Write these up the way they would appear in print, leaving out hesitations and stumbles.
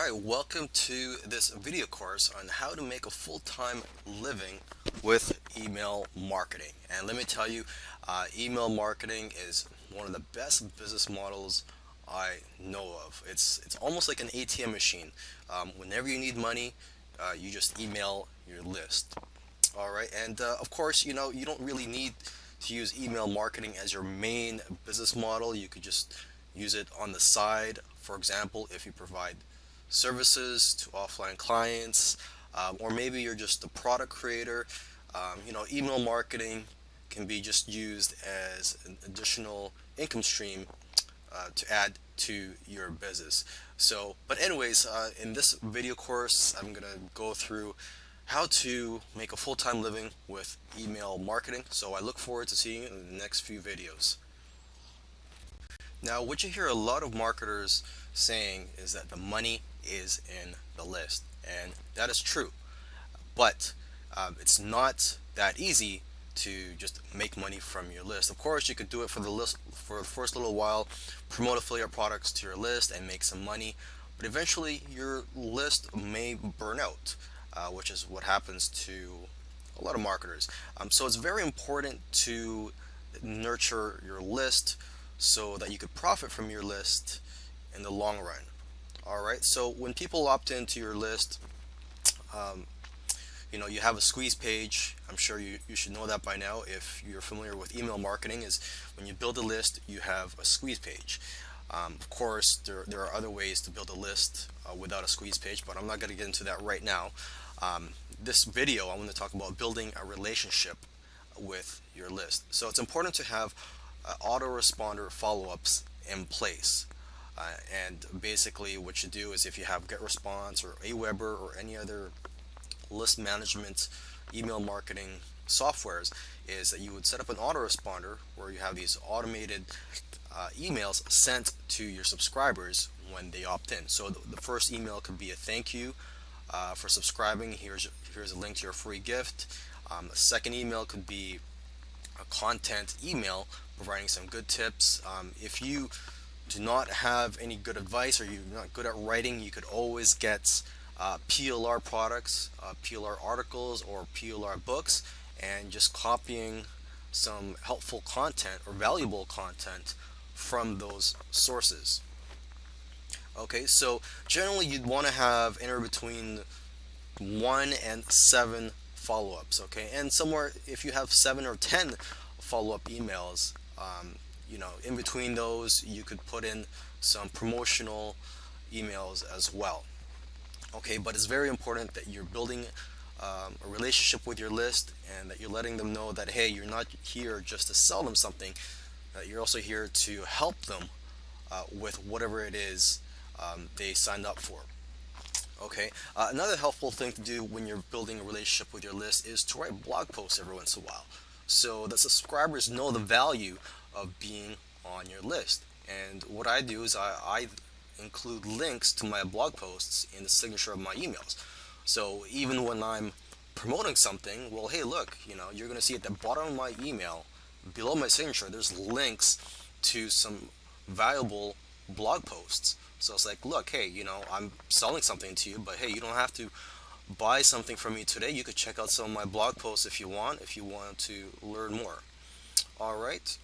Alright, welcome to this video course on how to make a full-time living with email marketing. And let me tell you, email marketing is one of the best business models I know of. It's almost like an ATM machine. Whenever you need money, you just email your list. Alright, and of course, you don't really need to use email marketing as your main business model. You could just use it on the side. For example, if you provide services to offline clients, or maybe you're just a product creator. Email marketing can be just used as an additional income stream to add to your business. But anyways, in this video course, I'm gonna go through how to make a full-time living with email marketing. So I look forward to seeing you in the next few videos. Now, what you hear a lot of marketers saying is that the money is in the list, and that is true. But it's not that easy to just make money from your list. Of course, you could do it for the list for the first little while, promote affiliate products to your list and make some money, but eventually your list may burn out, which is what happens to a lot of marketers. So it's very important to nurture your list so that you could profit from your list in the long run. Alright, so when people opt into your list, you have a squeeze page. I'm sure you should know that by now if you're familiar with email marketing. Is when you build a list, you have a squeeze page. Of course, there are other ways to build a list without a squeeze page, but I'm not going to get into that right now. This video, I want to talk about building a relationship with your list. So it's important to have autoresponder follow-ups in place. And basically what you do is if you have GetResponse or Aweber or any other list management email marketing softwares, is that you would set up an autoresponder where you have these automated emails sent to your subscribers when they opt in. So the first email could be a thank you for subscribing. Here's a link to your free gift. A second email could be a content email providing some good tips. If you do not have any good advice or you're not good at writing, you could always get PLR products, PLR articles, or PLR books, and just copying some helpful content or valuable content from those sources. Okay, so generally you'd want to have anywhere between 1 and 7 follow-ups. Okay, and somewhere if you have 7 or 10 follow-up emails, in between those you could put in some promotional emails as well. Okay, but it's very important that you're building a relationship with your list and that you're letting them know that, hey, you're not here just to sell them something, that you're also here to help them with whatever it is they signed up for. Okay, another helpful thing to do when you're building a relationship with your list is to write blog posts every once in a while, so the subscribers know the value of being on your list. And what I do is I include links to my blog posts in the signature of my emails. So even when I'm promoting something, well, hey, look, you're going to see at the bottom of my email, below my signature, there's links to some valuable blog posts. So it's like, look, hey, I'm selling something to you, but hey, you don't have to buy something from me today. You could check out some of my blog posts if you want to learn more. All right.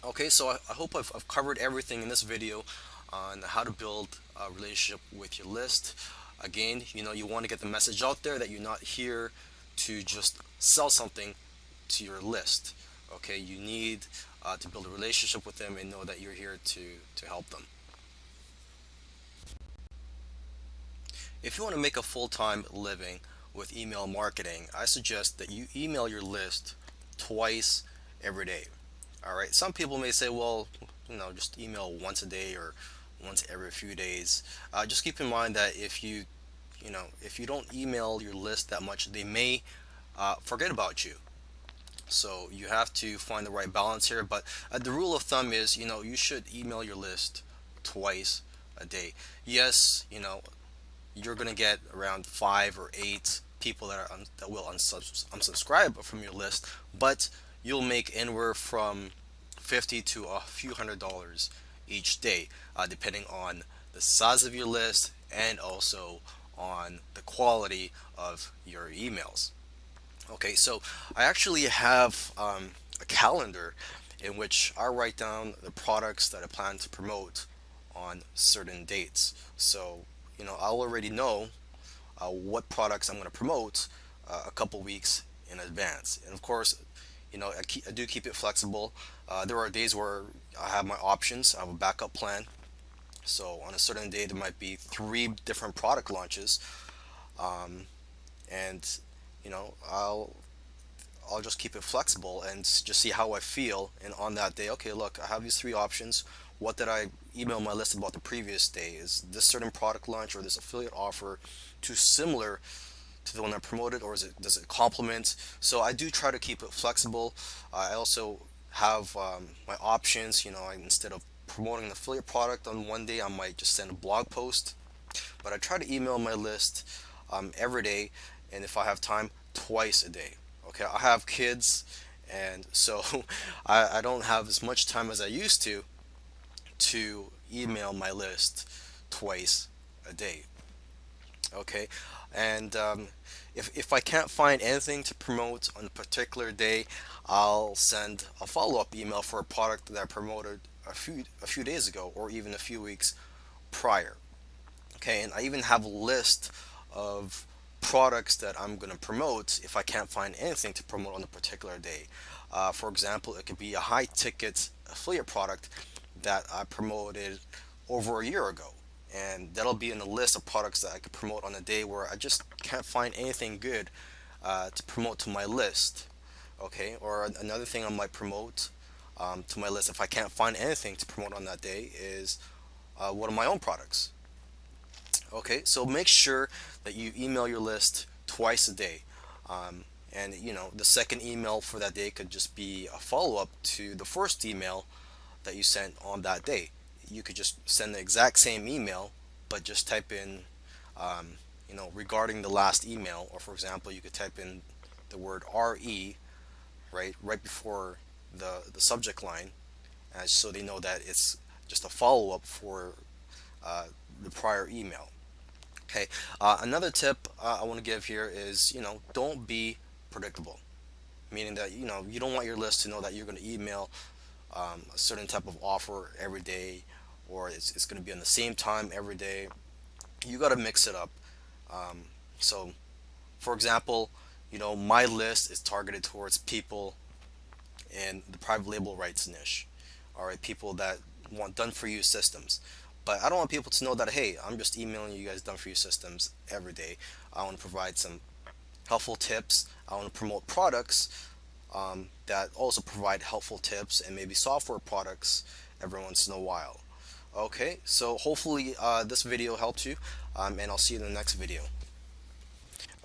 Okay, so I hope I've covered everything in this video on how to build a relationship with your list. Again, you want to get the message out there that you're not here to just sell something to your list. Okay, you need to build a relationship with them and know that you're here to help them. If you want to make a full-time living with email marketing, I suggest that you email your list twice every day. Alright, some people may say, well, just email once a day or once every few days. Just keep in mind that if you don't email your list that much, they may forget about you. So you have to find the right balance here. But the rule of thumb is, you should email your list twice a day. Yes, you're going to get around 5 or 8 people that will unsubscribe from your list, but you'll make anywhere from $50 to a few $100s each day, depending on the size of your list and also on the quality of your emails. Okay, so I actually have a calendar in which I write down the products that I plan to promote on certain dates. So, I'll already know what products I'm going to promote a couple weeks in advance. And of course, I do keep it flexible. There are days where I have my options, I have a backup plan. So on a certain day, there might be three different product launches, and you know, I'll just keep it flexible and just see how I feel. And on that day, okay, look, I have these three options. What did I email my list about the previous day? Is this certain product launch or this affiliate offer too similar to the one I promoted, or does it complement? So I do try to keep it flexible. I also have my options. Instead of promoting an affiliate product on one day, I might just send a blog post. But I try to email my list every day, and if I have time, twice a day. Okay, I have kids, and so I don't have as much time as I used to email my list twice a day. Okay, and if I can't find anything to promote on a particular day, I'll send a follow-up email for a product that I promoted a few days ago, or even a few weeks prior. Okay, and I even have a list of products that I'm going to promote if I can't find anything to promote on a particular day. For example, it could be a high ticket affiliate product that I promoted over a year ago. And that'll be in the list of products that I could promote on a day where I just can't find anything good to promote to my list. Okay, or another thing I might promote to my list if I can't find anything to promote on that day is one of my own products. Okay, so make sure that you email your list twice a day. And the second email for that day could just be a follow up to the first email that you sent on that day. You could just send the exact same email, but just type in, regarding the last email, or for example, you could type in the word RE right before the subject line, so they know that it's just a follow up for uh, the prior email. Okay. Another tip I want to give here is, don't be predictable. Meaning that, you don't want your list to know that you're going to email a certain type of offer every day, or it's going to be on the same time every day. You got to mix it up. So, for example, my list is targeted towards people in the private label rights niche. All right, people that want done for you systems. But I don't want people to know that, hey, I'm just emailing you guys done for you systems every day. I want to provide some helpful tips. I want to promote products that also provide helpful tips, and maybe software products every once in a while. Okay, so hopefully this video helped you, and I'll see you in the next video.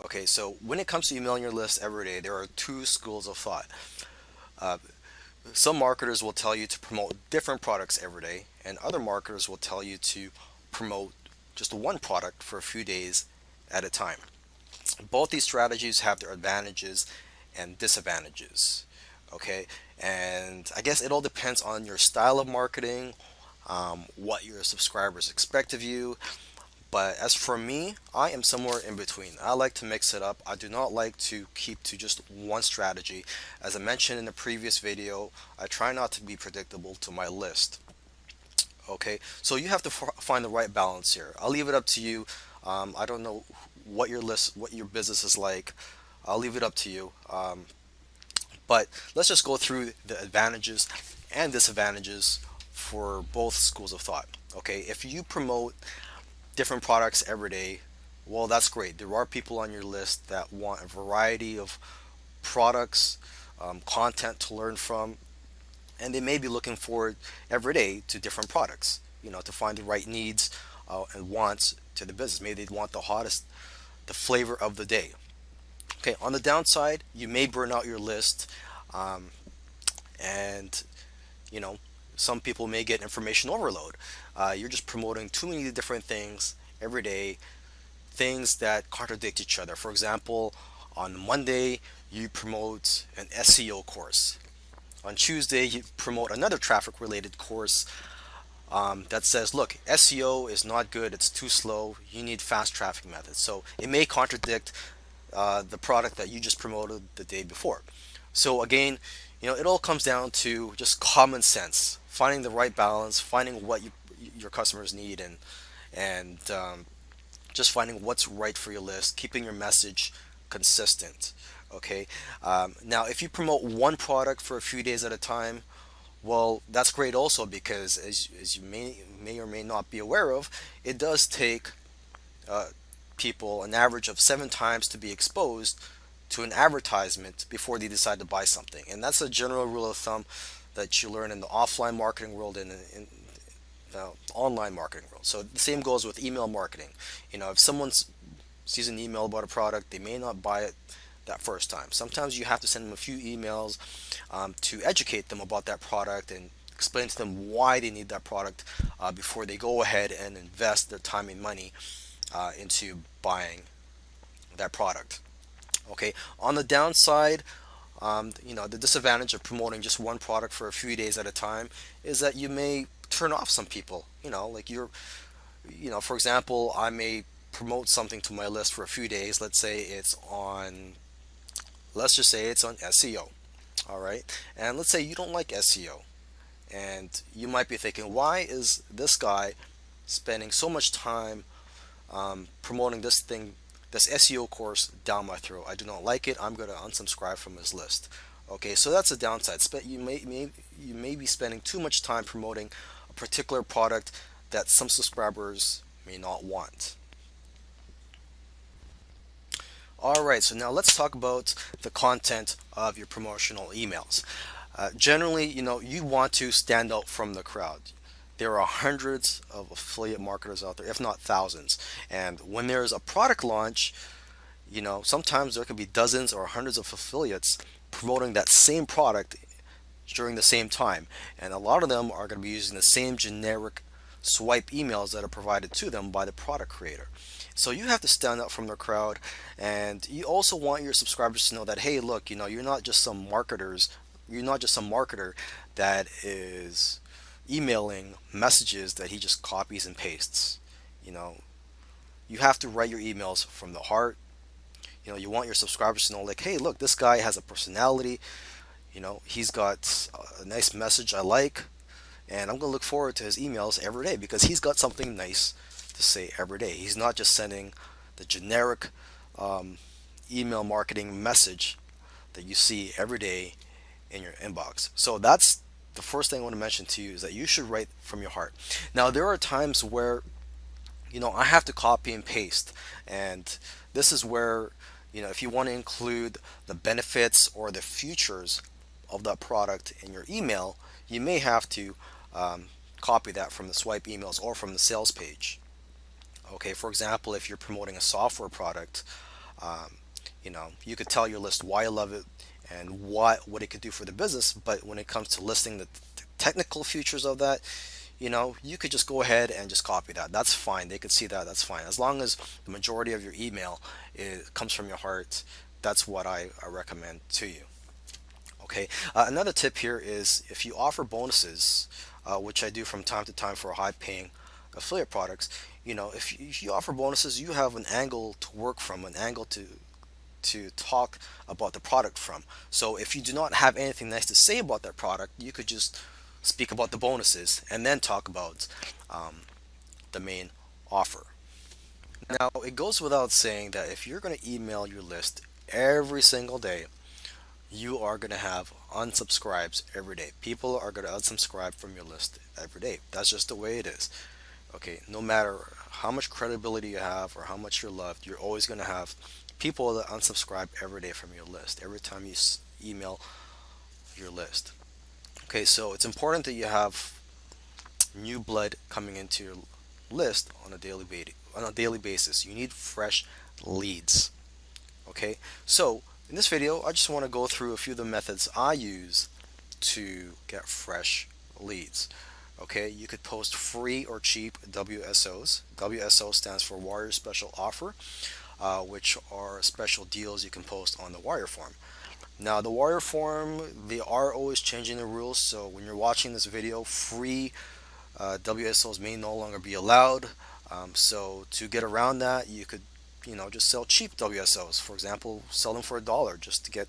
Okay, so when it comes to emailing your list every day, there are two schools of thought. Uh, some marketers will tell you to promote different products every day, and other marketers will tell you to promote just one product for a few days at a time. Both these strategies have their advantages and disadvantages. Okay, and I guess it all depends on your style of marketing, what your subscribers expect of you. But as for me, I am somewhere in between. I like to mix it up. I do not like to keep to just one strategy. As I mentioned in the previous video, I try not to be predictable to my list. Okay, so you have to find the right balance here. I'll leave it up to you. I don't know what your business is like. I'll leave it up to you. But let's just go through the advantages and disadvantages for both schools of thought. Okay, if you promote different products every day, well, that's great. There are people on your list that want a variety of products, content to learn from, and they may be looking forward every day to different products, to find the right needs and wants to the business. Maybe they want the flavor of the day. Okay, on the downside, you may burn out your list, um, and you know, some people may get information overload. You're just promoting too many different things every day, things that contradict each other. For example, on Monday, you promote an SEO course. On Tuesday, you promote another traffic related course. that says, look, SEO is not good, it's too slow, you need fast traffic methods. So it may contradict the product that you just promoted the day before. So again, it all comes down to just common sense, finding the right balance, finding what your customers need, and just finding what's right for your list, keeping your message consistent. Okay. Now, if you promote one product for a few days at a time, well, that's great also, because as you may or may not be aware of, it does take uh, people an average of 7 times to be exposed to an advertisement before they decide to buy something. And that's a general rule of thumb that you learn in the offline marketing world and in the online marketing world. So the same goes with email marketing. If someone sees an email about a product, they may not buy it that first time. Sometimes you have to send them a few emails to educate them about that product and explain to them why they need that product before they go ahead and invest their time and money into buying that product. Okay. On the downside, the disadvantage of promoting just one product for a few days at a time is that you may turn off some people. Like for example, I may promote something to my list for a few days. Let's just say it's on SEO. All right. And let's say you don't like SEO. And you might be thinking, why is this guy spending so much time promoting this SEO course down my throat? I do not like it. I'm going to unsubscribe from his list. Okay, so that's a downside. You may be spending too much time promoting a particular product that some subscribers may not want. Alright, so now let's talk about the content of your promotional emails. Generally, you want to stand out from the crowd. There are hundreds of affiliate marketers out there, if not thousands. And when there's a product launch, sometimes there could be dozens or hundreds of affiliates promoting that same product during the same time. And a lot of them are going to be using the same generic swipe emails that are provided to them by the product creator. So you have to stand out from the crowd, and you also want your subscribers to know that, hey, look, you're not just some marketer that is emailing messages that he just copies and pastes. You have to write your emails from the heart. You want your subscribers to know, like, hey, look, this guy has a personality. He's got a nice message I like, and I'm going to look forward to his emails every day because he's got something nice to say every day. He's not just sending the generic email marketing message that you see every day in your inbox. So that's the first thing I want to mention to you, is that you should write from your heart. Now, there are times where I have to copy and paste, and this is where if you want to include the benefits or the features of that product in your email, you may have to copy that from the swipe emails or from the sales page. Okay, for example, if you're promoting a software product, you could tell your list why you love it and what it could do for the business. But when it comes to listing the technical features of that, you could just go ahead and just copy that. That's fine. They could see that. That's fine. As long as the majority of your email comes from your heart, that's what I recommend to you. Okay. Another tip here is, if you offer bonuses, which I do from time to time for high-paying affiliate products, if you offer bonuses, you have an angle to work from, an angle to talk about the product from. So if you do not have anything nice to say about that product, you could just speak about the bonuses and then talk about the main offer. Now, it goes without saying that if you're going to email your list every single day, you are going to have unsubscribes every day. People are going to unsubscribe from your list every day. That's just the way it is. Okay, no matter how much credibility you have or how much you're loved, you're always going to have people that unsubscribe every day from your list, every time you email your list. Okay, so it's important that you have new blood coming into your list on a daily basis. You need fresh leads. Okay, so in this video, I just want to go through a few of the methods I use to get fresh leads. Okay, you could post free or cheap WSOs. WSO stands for Warrior Special Offer, which are special deals you can post on the Warrior Forum. Now, the Warrior Forum, they are always changing the rules, so when you're watching this video, free WSOs may no longer be allowed. So to get around that, you could, just sell cheap WSOs. For example, sell them for $1 just to get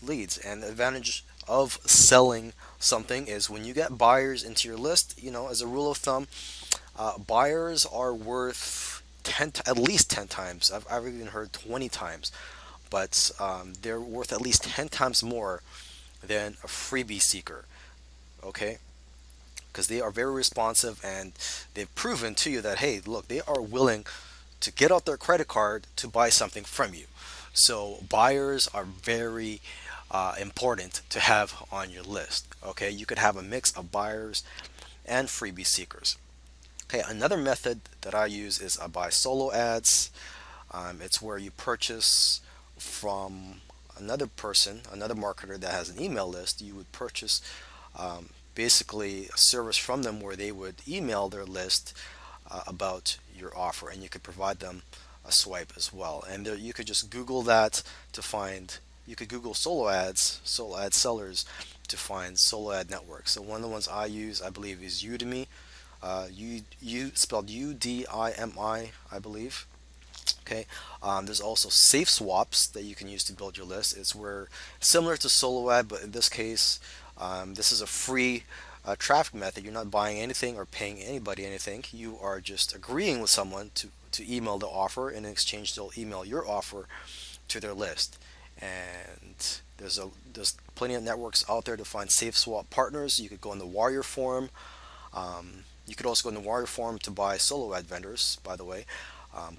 leads. And the advantage of selling something is when you get buyers into your list, as a rule of thumb, buyers are worth at least 10 times. I've even heard 20 times, but they're worth at least 10 times more than a freebie seeker. Okay, because they are very responsive and they've proven to you that, hey, look, they are willing to get out their credit card to buy something from you. So buyers are very important to have on your list. Okay, you could have a mix of buyers and freebie seekers. Okay, another method that I use is I buy solo ads. It's where you purchase from another person, another marketer that has an email list. You would purchase basically a service from them where they would email their list about your offer, and you could provide them a swipe as well. And there, you could just Google that to find. You could Google solo ad sellers to find solo ad networks. So one of the ones I use, I believe, is Udemy. Spelled UDIMI, I believe. Okay. There's also safe swaps that you can use to build your list. It's where similar to solo ad, but in this case, this is a free traffic method. You're not buying anything or paying anybody anything. You are just agreeing with someone to email the offer, and in exchange they'll email your offer to their list. And there's plenty of networks out there to find safe swap partners. You could go in the Warrior Forum. You could also go in the Warrior Forum to buy solo ad vendors, by the way.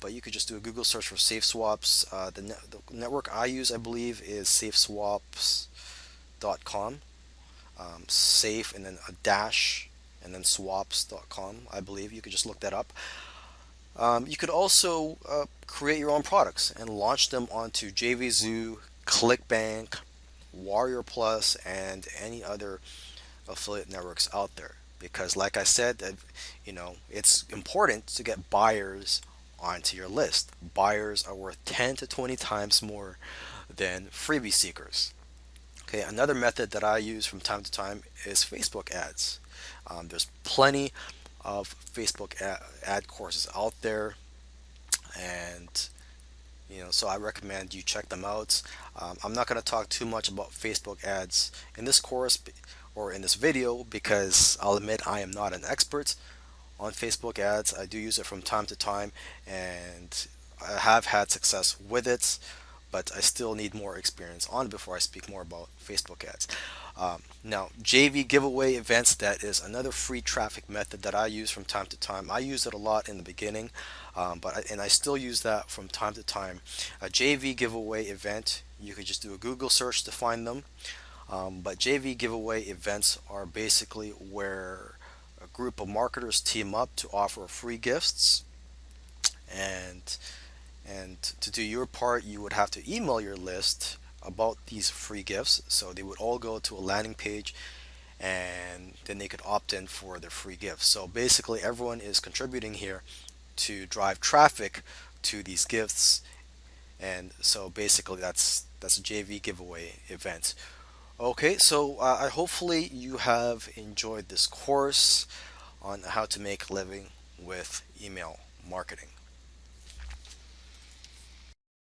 But you could just do a Google search for safe swaps. The network I use, I believe, is safeswaps.com. Safe and then a dash and then swaps.com, I believe. You could just look that up. You could also create your own products and launch them onto JVZoo, ClickBank, Warrior Plus, and any other affiliate networks out there. Because, like I said, it's important to get buyers onto your list. Buyers are worth 10 to 20 times more than freebie seekers. Okay, another method that I use from time to time is Facebook ads. There's plenty of Facebook ad courses out there, and so I recommend you check them out. I'm not going to talk too much about Facebook ads in this course or in this video because I'll admit I am not an expert on Facebook ads. I do use it from time to time, and I have had success with it, but I still need more experience on it before I speak more about Facebook ads. Now, JV giveaway events, that is another free traffic method that I use from time to time. I used it a lot in the beginning, and I still use that from time to time. A JV giveaway event, you could just do a Google search to find them. But JV giveaway events are basically where a group of marketers team up to offer free gifts, and to do your part, you would have to email your list about these free gifts. So they would all go to a landing page, and then they could opt in for their free gifts. So basically, everyone is contributing here to drive traffic to these gifts. And so basically, that's a JV giveaway event. Okay, so I hopefully you have enjoyed this course on how to make a living with email marketing.